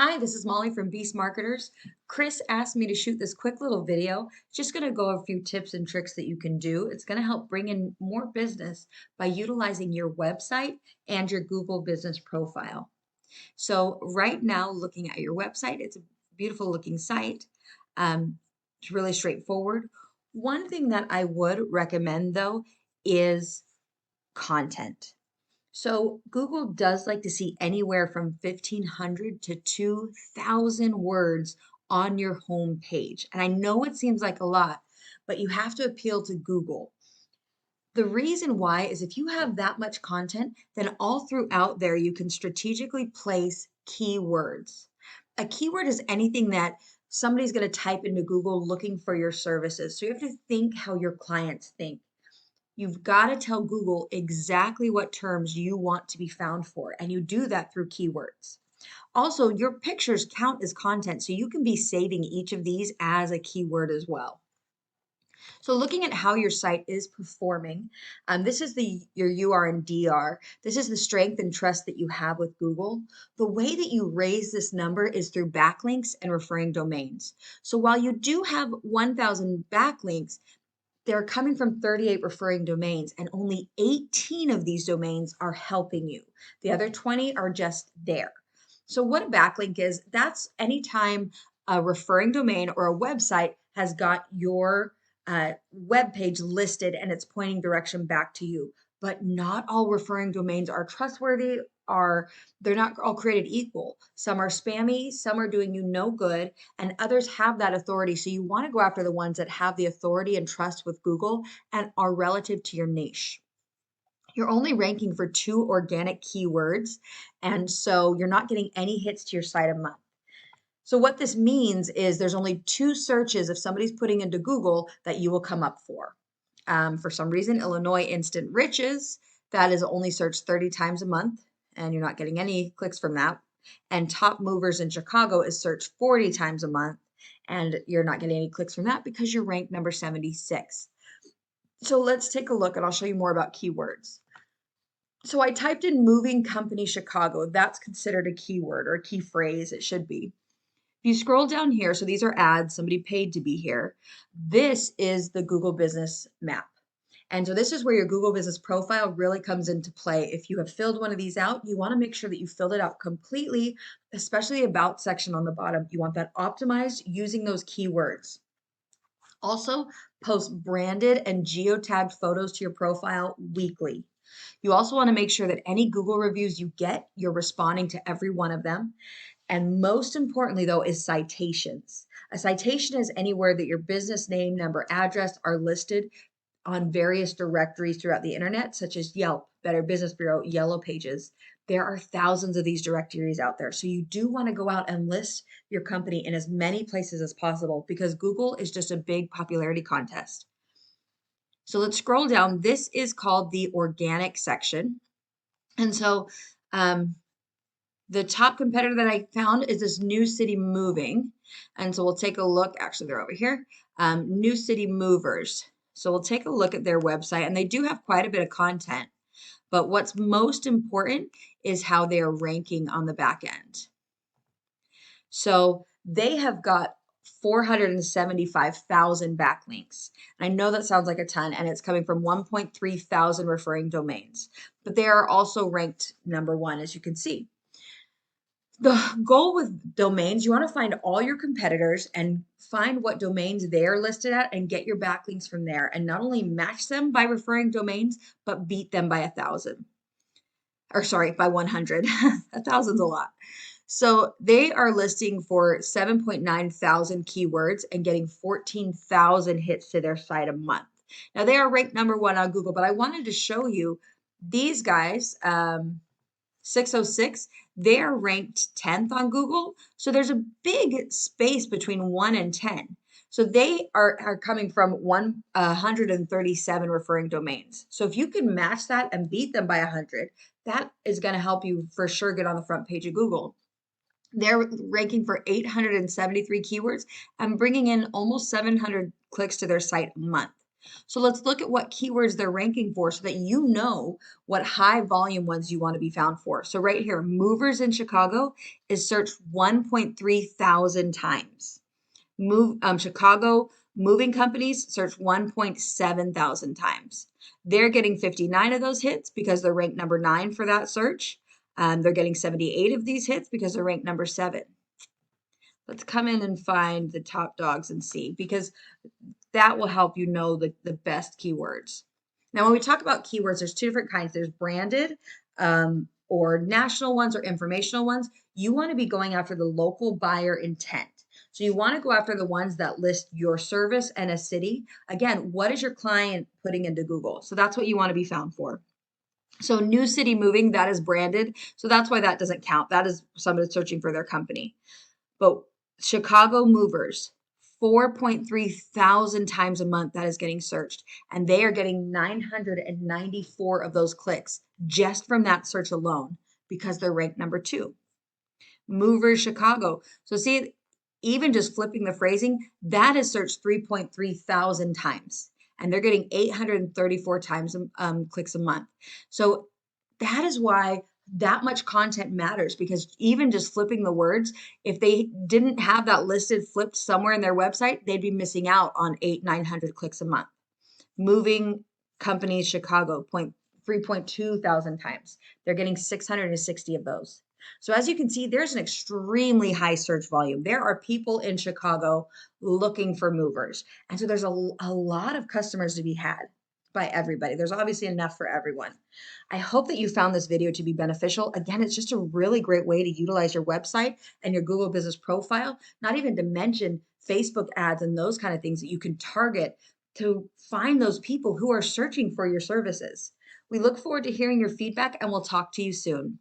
Hi, this is Molly from Beast Marketers. Chris asked me to shoot this quick little video. Just going to go over a few tips and tricks that you can do. It's going to help bring in more business by utilizing your website and your Google business profile. So right now, looking at your website, it's a beautiful looking site. It's really straightforward. One thing that I would recommend though is content. So Google does like to see anywhere from 1,500 to 2,000 words on your home page. And I know it seems like a lot, but you have to appeal to Google. The reason why is if you have that much content, then all throughout there you can strategically place keywords. A keyword is anything that somebody's going to type into Google looking for your services. So you have to think how your clients think. You've got to tell Google exactly what terms you want to be found for, and you do that through keywords. Also, your pictures count as content, so you can be saving each of these as a keyword as well. So looking at how your site is performing, this is your UR and DR. This is the strength and trust that you have with Google. The way that you raise this number is through backlinks and referring domains. So while you do have 1,000 backlinks, they're coming from 38 referring domains, and only 18 of these domains are helping you. The other 20 are just there. So what a backlink is, that's anytime a referring domain or a website has got your web page listed and it's pointing direction back to you. But not all referring domains are trustworthy, they're not all created equal. Some are spammy, some are doing you no good, and others have that authority. So you want to go after the ones that have the authority and trust with Google and are relative to your niche. You're only ranking for 2 organic keywords, and so you're not getting any hits to your site a month. So what this means is there's only 2 searches if somebody's putting into Google that you will come up for. For some reason, Illinois Instant Riches, that is only searched 30 times a month, and you're not getting any clicks from that. And Top Movers in Chicago is searched 40 times a month, and you're not getting any clicks from that because you're ranked number 76. So let's take a look, and I'll show you more about keywords. So I typed in moving company Chicago. That's considered a keyword or a key phrase, it should be. If you scroll down here, so these are ads, somebody paid to be here. This is the Google Business Map. And so this is where your Google Business Profile really comes into play. If you have filled one of these out, you want to make sure that you filled it out completely, especially the About section on the bottom. You want that optimized using those keywords. Also, post branded and geotagged photos to your profile weekly. You also want to make sure that any Google reviews you get, you're responding to every one of them. And most importantly, though, is citations. A citation is anywhere that your business name, number, address are listed on various directories throughout the internet, such as Yelp, Better Business Bureau, Yellow Pages. There are thousands of these directories out there. So you do want to go out and list your company in as many places as possible because Google is just a big popularity contest. So let's scroll down. This is called the organic section. And so the top competitor that I found is this New City Moving. And so we'll take a look. Actually, they're over here. New City Movers. So we'll take a look at their website, and they do have quite a bit of content. But what's most important is how they are ranking on the back end. So they have got 475,000 backlinks. I know that sounds like a ton, and it's coming from 1.3 thousand referring domains. But they are also ranked number 1, as you can see. The goal with domains, you want to find all your competitors and find what domains they are listed at and get your backlinks from there. And not only match them by referring domains, but beat them by 1,000. Or sorry, by 100. 1,000's a lot. So they are listing for 7.9 thousand keywords and getting 14,000 hits to their site a month. Now they are ranked number 1 on Google, but I wanted to show you these guys. 606, they are ranked 10th on Google. So there's a big space between 1 and 10. So they are coming from 137 referring domains. So if you can match that and beat them by 100, that is going to help you for sure get on the front page of Google. They're ranking for 873 keywords and bringing in almost 700 clicks to their site a month. So let's look at what keywords they're ranking for so that you know what high volume ones you want to be found for. So right here, movers in Chicago is searched 1.3 thousand times. Chicago moving companies searched 1.7 thousand times. They're getting 59 of those hits because they're ranked number 9 for that search. They're getting 78 of these hits because they're ranked number 7. Let's come in and find the top dogs and see, because that will help you know the best keywords. Now, when we talk about keywords, there's two different kinds. There's branded or national ones or informational ones. You want to be going after the local buyer intent. So you want to go after the ones that list your service and a city. Again, what is your client putting into Google? So that's what you want to be found for. So new city moving, that is branded. So that's why that doesn't count. That is somebody searching for their company. But Chicago movers, 4.3 thousand times a month that is getting searched. And they are getting 994 of those clicks just from that search alone because they're ranked number 2. Movers Chicago. So see, even just flipping the phrasing, that is searched 3.3 thousand times. And they're getting 834 times clicks a month. So that is why that much content matters, because even just flipping the words, if they didn't have that listed flipped somewhere in their website, they'd be missing out on 900 clicks a month. Moving companies Chicago, 3.2 thousand times. They're getting 660 of those. So as you can see, there's an extremely high search volume. There are people in Chicago looking for movers. And so there's a lot of customers to be had by everybody. There's obviously enough for everyone. I hope that you found this video to be beneficial. Again, it's just a really great way to utilize your website and your Google Business Profile, not even to mention Facebook ads and those kind of things that you can target to find those people who are searching for your services. We look forward to hearing your feedback, and we'll talk to you soon.